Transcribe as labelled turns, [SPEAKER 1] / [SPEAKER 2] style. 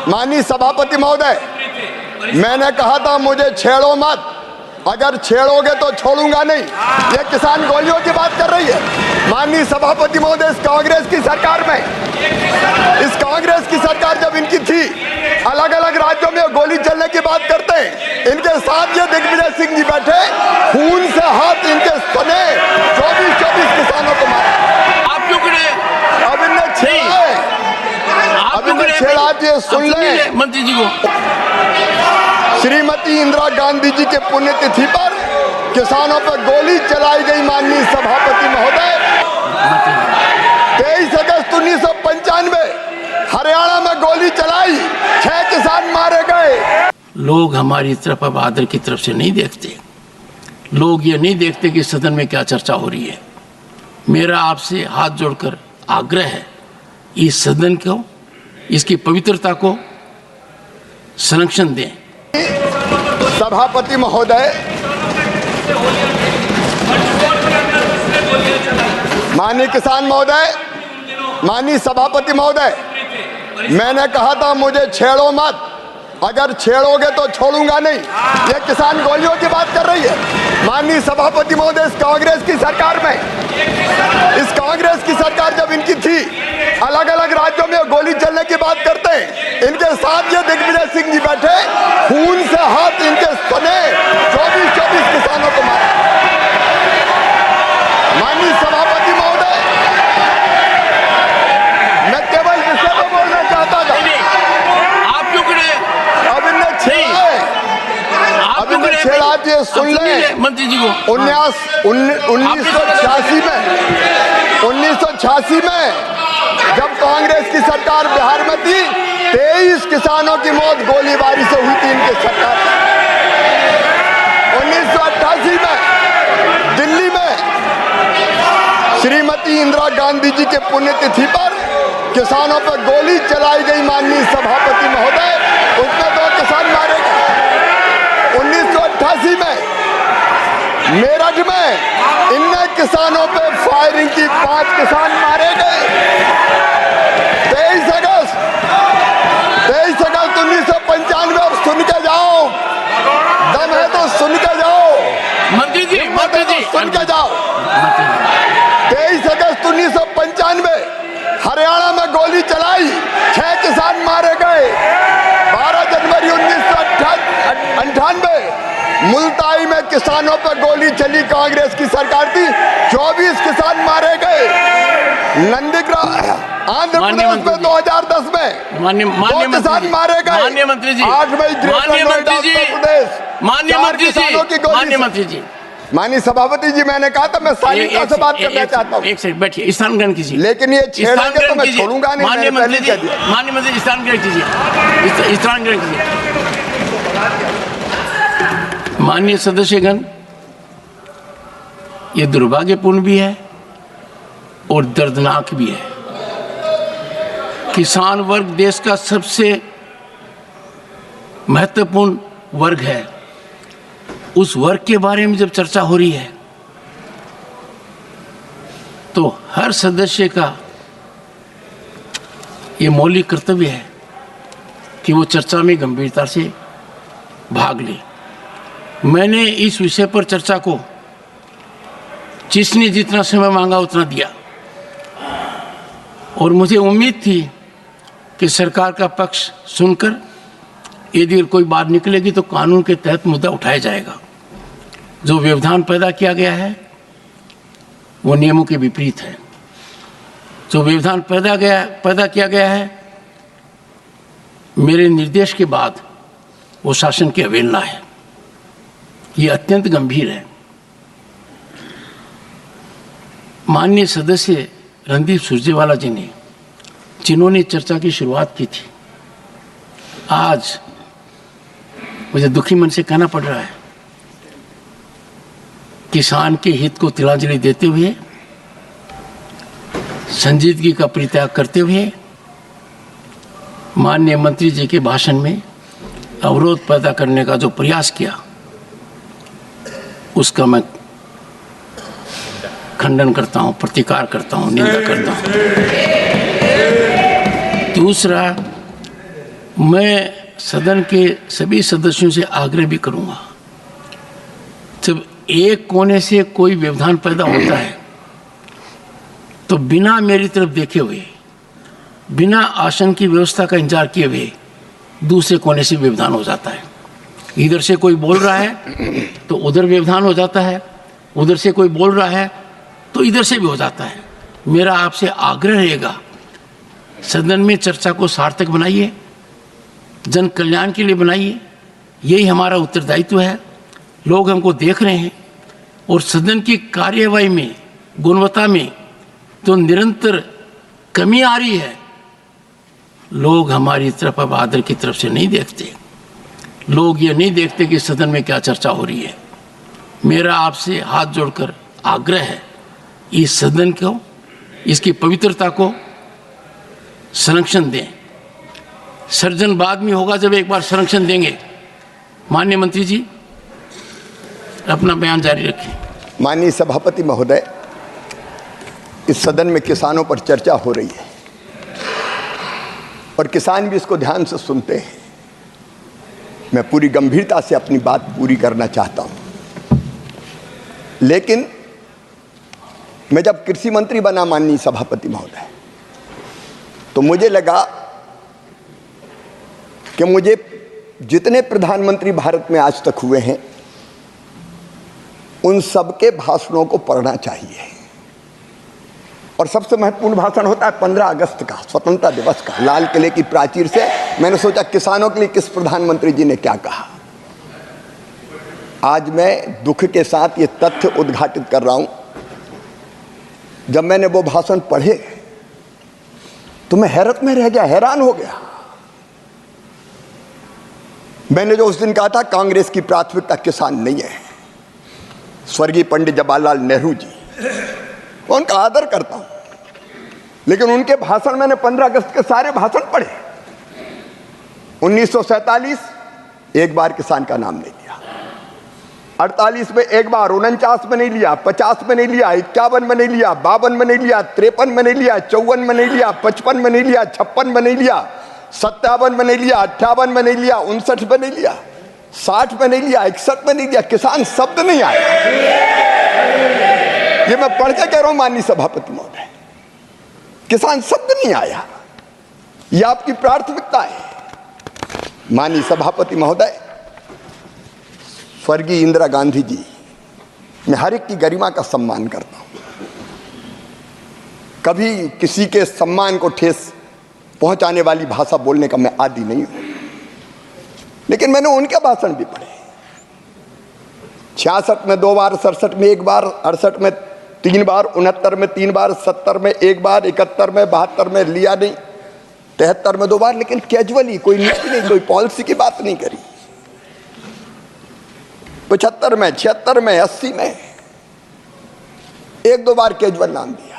[SPEAKER 1] माननीय सभापति महोदय, मैंने कहा था मुझे छेड़ो मत, अगर छेड़ोगे तो छोड़ूंगा नहीं। ये किसान गोलियों की बात कर रही है। माननीय सभापति महोदय, इस कांग्रेस की सरकार में, इस कांग्रेस की सरकार जब इनकी थी, अलग अलग राज्यों में गोली चलने की बात करते हैं। इनके साथ ये दिग्विजय सिंह जी बैठे, खून से हाथ इनके सने 24 किसानों को मारा।
[SPEAKER 2] आप क्यों खड़े?
[SPEAKER 1] अब इनने छेड़ा है, अब इनने छेड़ा दिए। सुन ले
[SPEAKER 2] मंत्री जी को।
[SPEAKER 1] श्रीमती इंदिरा गांधी जी के पुण्यतिथि पर किसानों पर गोली चलाई गई। माननीय सभापति महोदय, 23 अगस्त 1995 हरियाणा में गोली चलाई, 6 किसान मारे गए।
[SPEAKER 2] लोग हमारी तरफ अब आदर की तरफ से नहीं देखते। लोग ये नहीं देखते कि सदन में क्या चर्चा हो रही है। मेरा आपसे हाथ जोड़कर आग्रह है, इस सदन को, इसकी पवित्रता को संरक्षण दें।
[SPEAKER 1] सभापति महोदय, माननीय किसान महोदय, माननीय सभापति महोदय, मैंने कहा था मुझे छेड़ो मत, अगर छेड़ोगे तो छोड़ूंगा नहीं। ये किसान गोलियों की बात कर रही है। माननीय सभापति महोदय, इस कांग्रेस की सरकार में, इस कांग्रेस की सरकार जब इनकी थी, अलग अलग राज्यों में गोली चलने की बात करते हैं। इनके साथ ये दिग्विजय सिंह जी बैठे, खून से हाथ इनके सने 24 किसानों को मारा। माननीय सभापति महोदय, मैं केवल विषय को बोलना चाहता था।
[SPEAKER 2] आप क्यों खड़े?
[SPEAKER 1] अब इनने छेड़ा है, अब इनने छेड़ा दिए। सुन ले
[SPEAKER 2] मंत्री जी को।
[SPEAKER 1] 1986 में जब कांग्रेस की सरकार बिहार में थी, 23 किसानों की मौत गोलीबारी से हुई थी इनकी सरकार। 1988 में दिल्ली में श्रीमती इंदिरा गांधी जी के पुण्यतिथि पर किसानों पर गोली चलाई गई। माननीय सभापति महोदय, उसमें 2 किसान मारे गए। 1988 में मेरठ में इनने किसानों पे फायरिंग की, 5 किसान मारे गए। 23 अगस्त 1995, अब सुन के जाओ, दम है तो सुन के जाओ।
[SPEAKER 2] मंत्री जी,
[SPEAKER 1] सुन के जाओ। 23 अगस्त 1995 हरियाणा में गोली चलाई, 6 किसान मारे गए। 12 जनवरी 1998 मुल्ताई में किसानों पर गोली चली, कांग्रेस की सरकार थी, 24 किसान मारे गए। नंदीग्राम आंध्र प्रदेश में 2010 में 2 किसान मारे गए। 8 मई ग्रेटर नोएडा उत्तर प्रदेश, 4 किसानों की गोली।
[SPEAKER 2] मंत्री जी,
[SPEAKER 1] माननीय सभापति जी, मैंने कहा था मैं शालीनता से बात करना चाहता हूँ।
[SPEAKER 2] एक सेकंड बैठिए, स्थान ग्रहण कीजिए।
[SPEAKER 1] लेकिन ये छेड़ेंगे तो मैं छोड़ूंगा नहीं।
[SPEAKER 2] माननीय मंत्री जी, स्थान ग्रहण कीजिए, स्थान ग्रहण कीजिए। माननीय सदस्यगण, ये दुर्भाग्यपूर्ण भी है और दर्दनाक भी है। किसान वर्ग देश का सबसे महत्वपूर्ण वर्ग है। उस वर्ग के बारे में जब चर्चा हो रही है तो हर सदस्य का ये मौलिक कर्तव्य है कि वो चर्चा में गंभीरता से भाग ले। मैंने इस विषय पर चर्चा को जिसने जितना समय मांगा उतना दिया और मुझे उम्मीद थी कि सरकार का पक्ष सुनकर यदि कोई बात निकलेगी तो कानून के तहत मुद्दा उठाया जाएगा। जो व्यवधान पैदा किया गया है वो नियमों के विपरीत है। जो व्यवधान पैदा किया गया है मेरे निर्देश के बाद वो शासन की अवहेलना है। ये अत्यंत गंभीर है। माननीय सदस्य रणदीप सुरजेवाला जी ने, जिन्होंने चर्चा की शुरुआत की थी, आज मुझे दुखी मन से कहना पड़ रहा है, किसान के हित को तिलांजलि देते हुए, संजीदगी का परित्याग करते हुए माननीय मंत्री जी के भाषण में अवरोध पैदा करने का जो प्रयास किया उसका मैं खंडन करता हूं, प्रतिकार करता हूं, निंदा करता हूं। दूसरा, मैं सदन के सभी सदस्यों से आग्रह भी करूंगा, जब एक कोने से कोई व्यवधान पैदा होता है तो बिना मेरी तरफ देखे हुए, बिना आसन की व्यवस्था का इंतजार किए हुए दूसरे कोने से व्यवधान हो जाता है। इधर से कोई बोल रहा है तो उधर व्यवधान हो जाता है, उधर से कोई बोल रहा है तो इधर से भी हो जाता है। मेरा आपसे आग्रह रहेगा, सदन में चर्चा को सार्थक बनाइए, जन कल्याण के लिए बनाइए, यही हमारा उत्तरदायित्व है। लोग हमको देख रहे हैं और सदन की कार्यवाही में, गुणवत्ता में तो निरंतर कमी आ रही है। लोग हमारी तरफ अब आदर की तरफ से नहीं देखते, लोग ये नहीं देखते कि सदन में क्या चर्चा हो रही है। मेरा आपसे हाथ जोड़कर आग्रह है, इस सदन को, इसकी पवित्रता को संरक्षण दें। सर्जन बाद में होगा जब एक बार संरक्षण देंगे। माननीय मंत्री जी अपना बयान जारी रखें।
[SPEAKER 1] माननीय सभापति महोदय, इस सदन में किसानों पर चर्चा हो रही है और किसान भी इसको ध्यान से सुनते हैं। मैं पूरी गंभीरता से अपनी बात पूरी करना चाहता हूं, लेकिन मैं जब कृषि मंत्री बना माननीय सभापति महोदय, तो मुझे लगा कि मुझे जितने प्रधानमंत्री भारत में आज तक हुए हैं उन सबके भाषणों को पढ़ना चाहिए। और सबसे महत्वपूर्ण भाषण होता है 15 अगस्त का, स्वतंत्रता दिवस का, लाल किले की प्राचीर से। मैंने सोचा किसानों के लिए किस प्रधानमंत्री जी ने क्या कहा। आज मैं दुख के साथ ये तथ्य उद्घाटित कर रहा हूं, जब मैंने वो भाषण पढ़े तो मैं हैरत में रह गया, हैरान हो गया। मैंने जो उस दिन कहा था कांग्रेस की प्राथमिकता किसान नहीं है, स्वर्गीय पंडित जवाहरलाल नेहरू जी, उनका आदर करता हूं, लेकिन उनके भाषण मैंने 15 अगस्त के सारे भाषण पढ़े। 1947 एक बार किसान का नाम नहीं लिया, 48 में एक बार, 49 में नहीं लिया, 50 में नहीं लिया, 51 में नहीं लिया, 52 में नहीं लिया, 53 में नहीं लिया, 54 में नहीं लिया, 55 में नहीं लिया, 56 में नहीं लिया, 57 में नहीं लिया, 58 में नहीं लिया, 59 में नहीं लिया, 60 में नहीं लिया, 61 में नहीं लिया। किसान शब्द नहीं आया। ये मैं पढ़ के कह रहा हूं माननीय सभापति महोदय, किसान शब्द नहीं आया। ये आपकी प्राथमिकता है। माननीय सभापति महोदय, स्वर्गीय इंदिरा गांधी जी, मैं हर एक की गरिमा का सम्मान करता हूं, कभी किसी के सम्मान को ठेस पहुंचाने वाली भाषा बोलने का मैं आदी नहीं हूं, लेकिन मैंने उनके भाषण भी पढ़े। 66 में 2 बार, 67 में 1 बार, 68 में 3 बार, 69 में 3 बार, 70 में 1 बार, 71 में, 72 में लिया नहीं, 73 में 2 बार, लेकिन कैजुअली, कोई नीति नहीं, कोई पॉलिसी की बात नहीं करी। 75 में, 76 में, 80 में 1-2 बार कैजुअल नाम दिया।